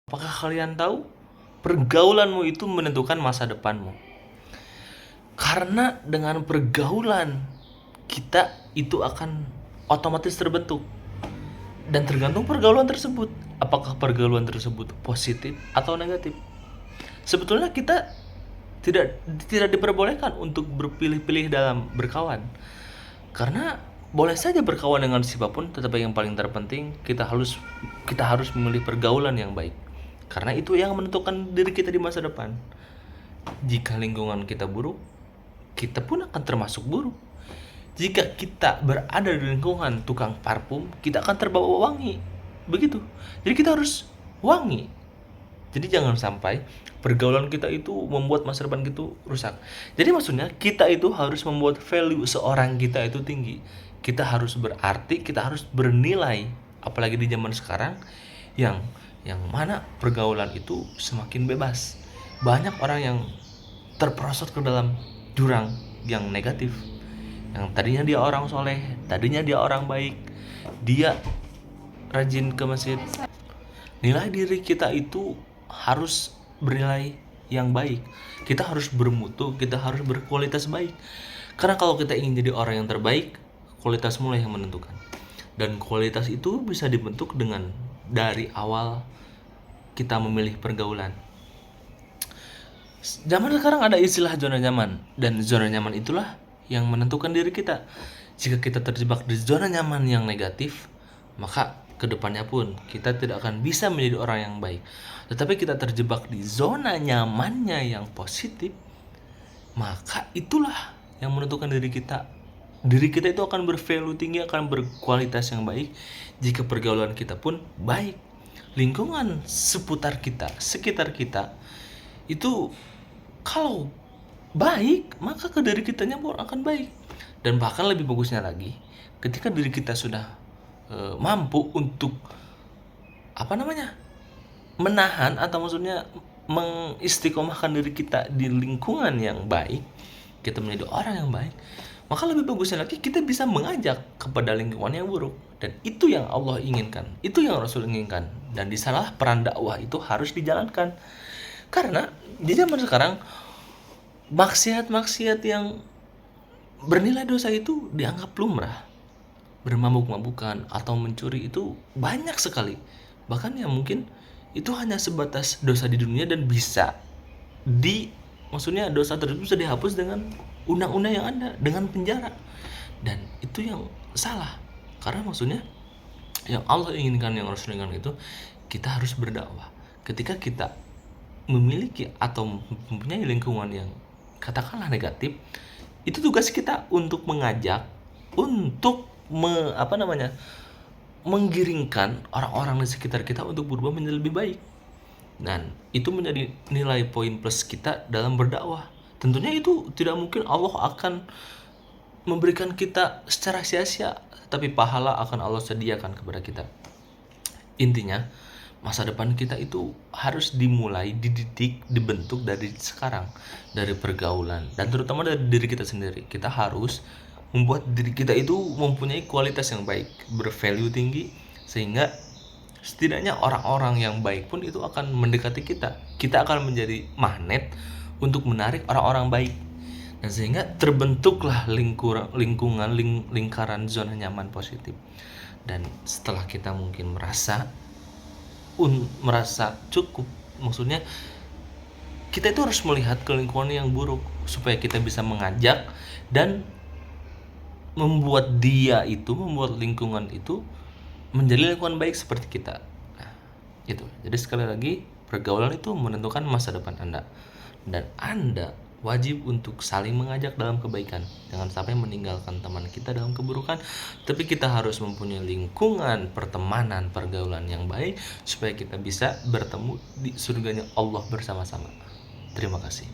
Apakah kalian tahu? Pergaulanmu itu menentukan masa depanmu. Karena dengan pergaulan kita itu akan otomatis terbentuk. Dan tergantung pergaulan tersebut. Apakah pergaulan tersebut positif atau negatif? Sebetulnya kita tidak tidak diperbolehkan untuk berpilih-pilih dalam berkawan. Karena boleh saja berkawan dengan siapapun, tetapi yang paling terpenting kita harus memilih pergaulan yang baik. Karena itu yang menentukan diri kita di masa depan. Jika lingkungan kita buruk, kita pun akan termasuk buruk. Jika kita berada di lingkungan tukang parfum, kita akan terbawa wangi. Begitu. Jadi kita harus wangi. Jadi jangan sampai pergaulan kita itu membuat masa depan kita rusak. Jadi maksudnya kita itu harus membuat value seorang kita itu tinggi. Kita harus berarti, kita harus bernilai. Apalagi di zaman sekarang yang mana pergaulan itu semakin bebas. Banyak orang yang terperosot ke dalam jurang yang negatif. Yang tadinya dia orang soleh, tadinya dia orang baik, dia rajin ke masjid. Nilai diri kita itu harus bernilai yang baik. Kita harus bermutu, kita harus berkualitas baik. Karena kalau kita ingin jadi orang yang terbaik, kualitas mulai yang menentukan. Dan kualitas itu bisa dibentuk dengan dari awal kita memilih pergaulan. Zaman sekarang ada istilah zona nyaman, dan zona nyaman itulah yang menentukan diri kita. Jika kita terjebak di zona nyaman yang negatif, maka kedepannya pun kita tidak akan bisa menjadi orang yang baik. Tetapi kita terjebak di zona nyamannya yang positif, maka itulah yang menentukan diri kita. Diri kita itu akan bervalue tinggi, akan berkualitas yang baik jika pergaulan kita pun baik. Lingkungan seputar kita, sekitar kita itu kalau baik, maka ke diri kitanya pun akan baik. Dan bahkan lebih bagusnya lagi, ketika diri kita sudah mampu untuk menahan atau maksudnya mengistiqomahkan diri kita di lingkungan yang baik, kita menjadi orang yang baik, maka lebih bagusnya lagi kita bisa mengajak kepada lingkungan yang buruk. Dan itu yang Allah inginkan, itu yang Rasul inginkan. Dan di sanalah peran dakwah itu harus dijalankan. Karena di zaman sekarang maksiat-maksiat yang bernilai dosa itu dianggap lumrah. Bermabuk-mabukan atau mencuri itu banyak sekali. Bahkan yang mungkin itu hanya sebatas dosa di dunia dan maksudnya dosa tersebut bisa dihapus dengan undang-undang yang ada, dengan penjara. Dan itu yang salah. Karena maksudnya yang Allah inginkan, yang Rasul inginkan itu kita harus berdakwah. Ketika kita memiliki atau mempunyai lingkungan yang katakanlah negatif, itu tugas kita untuk mengajak, untuk menggiringkan orang-orang di sekitar kita untuk berubah menjadi lebih baik. Dan itu menjadi nilai poin plus kita dalam berdakwah. Tentunya itu tidak mungkin Allah akan memberikan kita secara sia-sia, tapi pahala akan Allah sediakan kepada kita. Intinya, masa depan kita itu harus dimulai, dididik, dibentuk dari sekarang, dari pergaulan, dan terutama dari diri kita sendiri. Kita harus membuat diri kita itu mempunyai kualitas yang baik, bervalue tinggi, sehingga setidaknya orang-orang yang baik pun itu akan mendekati kita. Kita akan menjadi magnet untuk menarik orang-orang baik. Dan sehingga terbentuklah lingkaran zona nyaman positif. Dan setelah kita mungkin merasa cukup, maksudnya kita itu harus melihat ke lingkungan yang buruk supaya kita bisa mengajak dan membuat lingkungan itu menjadi lingkungan baik seperti kita. Nah, itu. Jadi sekali lagi, pergaulan itu menentukan masa depan Anda. Dan Anda wajib untuk saling mengajak dalam kebaikan. Jangan sampai meninggalkan teman kita dalam keburukan, tapi kita harus mempunyai lingkungan pertemanan, pergaulan yang baik supaya kita bisa bertemu di surganya Allah bersama-sama. Terima kasih.